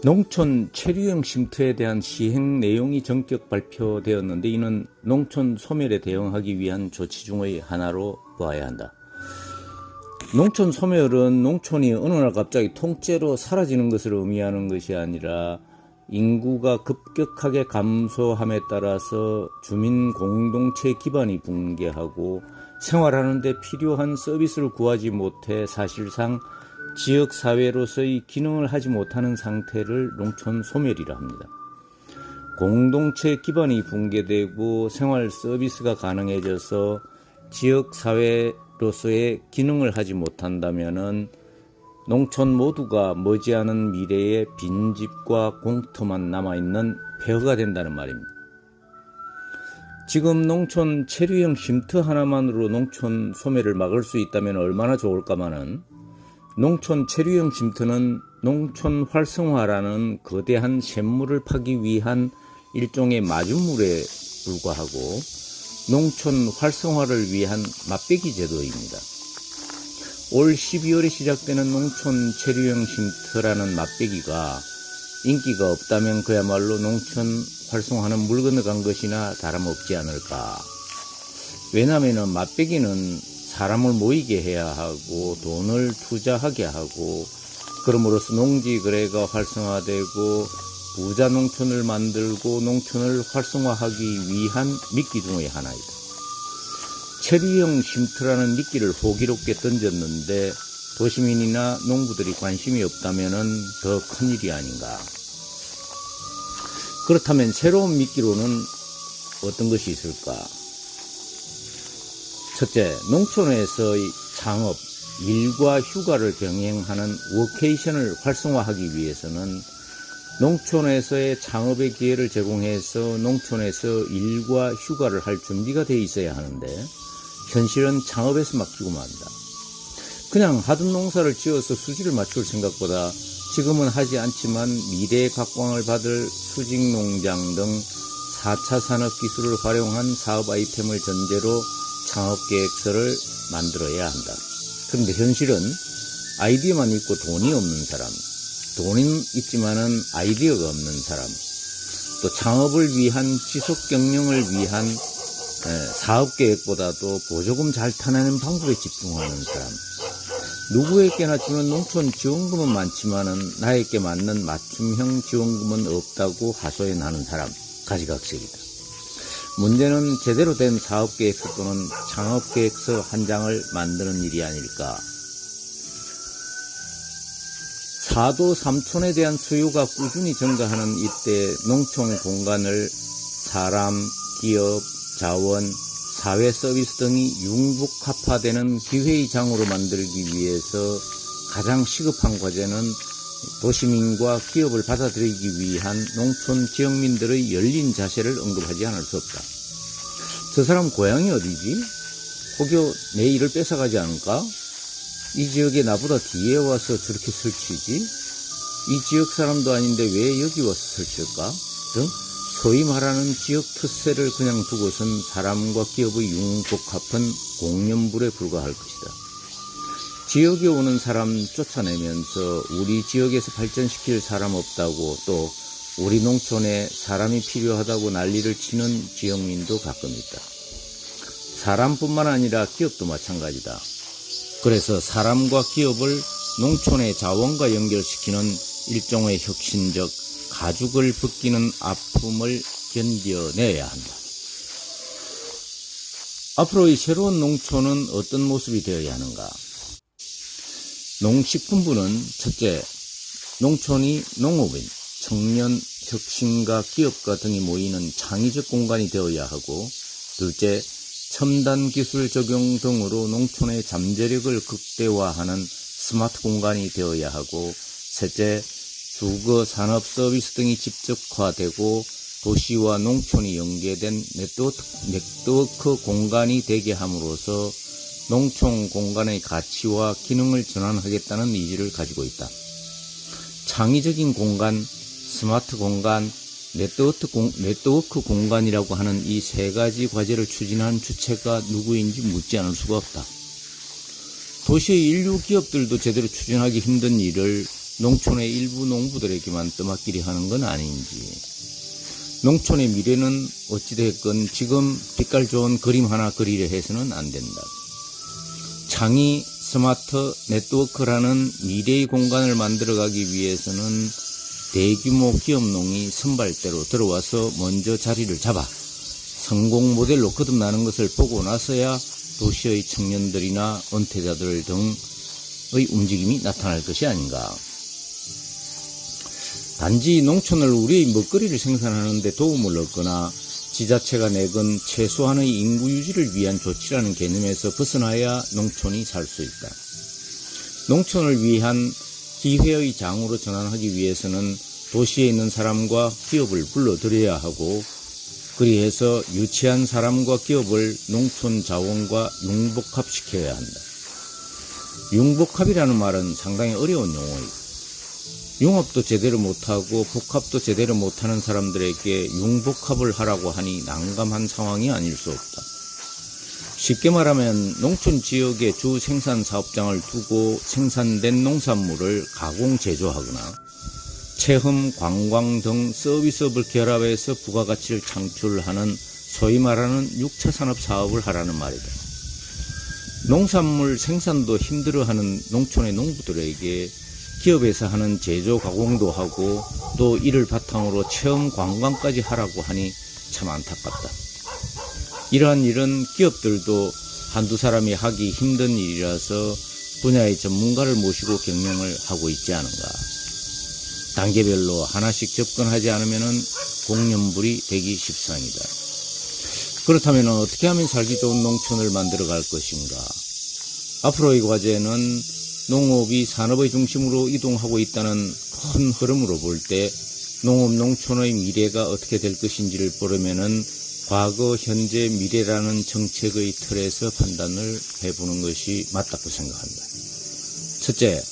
농촌 체류형 쉼터에 대한 시행 내용이 전격 발표되었는데 이는 농촌 소멸에 대응하기 위한 조치 중의 하나로 봐야 한다. 농촌 소멸은 농촌이 어느 날 갑자기 통째로 사라지는 것을 의미하는 것이 아니라 인구가 급격하게 감소함에 따라서 주민 공동체 기반이 붕괴하고 생활하는 데 필요한 서비스를 구하지 못해 사실상 지역사회로서의 기능을 하지 못하는 상태를 농촌 소멸이라 합니다. 공동체 기반이 붕괴되고 생활 서비스가 가능해져서 지역사회로서의 기능을 하지 못한다면 농촌 모두가 머지않은 미래에 빈집과 공터만 남아있는 폐허가 된다는 말입니다. 지금 농촌 체류형 쉼터 하나만으로 농촌 소멸을 막을 수 있다면 얼마나 좋을까마는 농촌 체류형 쉼터는 농촌 활성화라는 거대한 샘물을 파기 위한 일종의 마중물에 불과하고 농촌 활성화를 위한 맛배기 제도입니다. 올 12월에 시작되는 농촌 체류형 쉼터라는 맛배기가 인기가 없다면 그야말로 농촌 활성화는 물 건너간 것이나 다름없지 않을까. 왜냐하면 맛배기는 사람을 모이게 해야 하고 돈을 투자하게 하고 그럼으로써 농지 거래가 활성화되고 부자 농촌을 만들고 농촌을 활성화하기 위한 미끼 중의 하나이다. 체류형 쉼터라는 미끼를 호기롭게 던졌는데 도시민이나 농부들이 관심이 없다면 더 큰일이 아닌가. 그렇다면 새로운 미끼로는 어떤 것이 있을까? 첫째, 농촌에서의 창업, 일과 휴가를 병행하는 워케이션을 활성화하기 위해서는 농촌에서의 창업의 기회를 제공해서 농촌에서 일과 휴가를 할 준비가 되어 있어야 하는데 현실은 창업에서 막히고 만다. 그냥 하던 농사를 지어서 수지를 맞출 생각보다 지금은 하지 않지만 미래의 각광을 받을 수직농장 등 4차 산업기술을 활용한 사업 아이템을 전제로 창업계획서를 만들어야 한다. 그런데 현실은 아이디어만 있고 돈이 없는 사람, 돈은 있지만은 아이디어가 없는 사람, 또 창업을 위한 지속경영을 위한 사업계획보다도 보조금 잘 타내는 방법에 집중하는 사람, 누구에게나 주는 농촌 지원금은 많지만은 나에게 맞는 맞춤형 지원금은 없다고 하소연 하는 사람, 가지각색이다. 문제는 제대로 된 사업계획서 또는 창업계획서 한 장을 만드는 일이 아닐까. 사도 삼촌에 대한 수요가 꾸준히 증가하는 이때 농촌 공간을 사람, 기업, 자원, 사회 서비스 등이 융복합화되는 기회의 장으로 만들기 위해서 가장 시급한 과제는 도시민과 기업을 받아들이기 위한 농촌 지역민들의 열린 자세를 언급하지 않을 수 없다. 저 사람 고향이 어디지? 혹여 내 일을 뺏어가지 않을까? 이 지역에 나보다 뒤에 와서 저렇게 설치지? 이 지역 사람도 아닌데 왜 여기 와서 설칠까? 등 소위 말하는 지역 특세를 그냥 두고선 사람과 기업의 융복합한 공연불에 불과할 것이다. 지역에 오는 사람 쫓아내면서 우리 지역에서 발전시킬 사람 없다고 또 우리 농촌에 사람이 필요하다고 난리를 치는 지역민도 가끔 있다. 사람뿐만 아니라 기업도 마찬가지다. 그래서 사람과 기업을 농촌의 자원과 연결시키는 일종의 혁신적 가죽을 벗기는 아픔을 견뎌내야 한다. 앞으로의 새로운 농촌은 어떤 모습이 되어야 하는가? 농식품부는 첫째, 농촌이 농업인, 청년, 혁신가, 기업가 등이 모이는 창의적 공간이 되어야 하고, 둘째, 첨단 기술 적용 등으로 농촌의 잠재력을 극대화하는 스마트 공간이 되어야 하고, 셋째, 주거, 산업, 서비스 등이 집적화되고 도시와 농촌이 연계된 네트워크 공간이 되게 함으로써 농촌 공간의 가치와 기능을 전환하겠다는 의지를 가지고 있다. 창의적인 공간, 스마트 공간, 네트워크 공간이라고 하는 이 세 가지 과제를 추진한 주체가 누구인지 묻지 않을 수가 없다. 도시의 인류 기업들도 제대로 추진하기 힘든 일을 농촌의 일부 농부들에게만 떠맡기리 하는 건 아닌지. 농촌의 미래는 어찌됐건 지금 빛깔 좋은 그림 하나 그리려 해서는 안 된다. 창의 스마트 네트워크라는 미래의 공간을 만들어가기 위해서는 대규모 기업농이 선발대로 들어와서 먼저 자리를 잡아 성공 모델로 거듭나는 것을 보고 나서야 도시의 청년들이나 은퇴자들 등의 움직임이 나타날 것이 아닌가. 단지 농촌을 우리의 먹거리를 생산하는 데 도움을 얻거나 지자체가 내건 최소한의 인구 유지를 위한 조치라는 개념에서 벗어나야 농촌이 살 수 있다. 농촌을 위한 기회의 장으로 전환하기 위해서는 도시에 있는 사람과 기업을 불러들여야 하고, 그리해서 유치한 사람과 기업을 농촌 자원과 융복합시켜야 한다. 융복합이라는 말은 상당히 어려운 용어이고, 융합도 제대로 못하고 복합도 제대로 못하는 사람들에게 융복합을 하라고 하니 난감한 상황이 아닐 수 없다. 쉽게 말하면 농촌 지역에 주 생산 사업장을 두고 생산된 농산물을 가공 제조하거나 체험, 관광 등 서비스업을 결합해서 부가가치를 창출하는 소위 말하는 6차 산업 사업을 하라는 말이다. 농산물 생산도 힘들어하는 농촌의 농부들에게 기업에서 하는 제조 가공도 하고 또 이를 바탕으로 체험 관광까지 하라고 하니 참 안타깝다. 이러한 일은 기업들도 한두 사람이 하기 힘든 일이라서 분야의 전문가를 모시고 경영을 하고 있지 않은가. 단계별로 하나씩 접근하지 않으면 공연불이 되기 십상이다. 그렇다면 어떻게 하면 살기 좋은 농촌을 만들어 갈 것인가. 앞으로의 과제는 농업이 산업의 중심으로 이동하고 있다는 큰 흐름으로 볼 때 농업 농촌의 미래가 어떻게 될 것인지를 보려면은 과거, 현재, 미래라는 정책의 틀에서 판단을 해보는 것이 맞다고 생각한다. 첫째,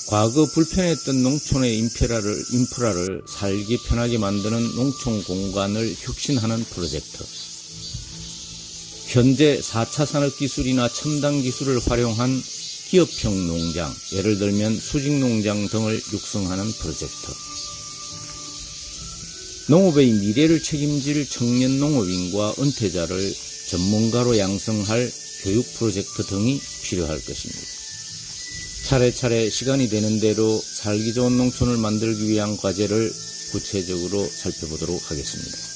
과거 불편했던 농촌의 인프라를 살기 편하게 만드는 농촌 공간을 혁신하는 프로젝트. 현재 4차 산업기술이나 첨단 기술을 활용한 기업형 농장, 예를 들면 수직농장 등을 육성하는 프로젝트. 농업의 미래를 책임질 청년 농업인과 은퇴자를 전문가로 양성할 교육 프로젝트 등이 필요할 것입니다. 차례차례 시간이 되는 대로 살기 좋은 농촌을 만들기 위한 과제를 구체적으로 살펴보도록 하겠습니다.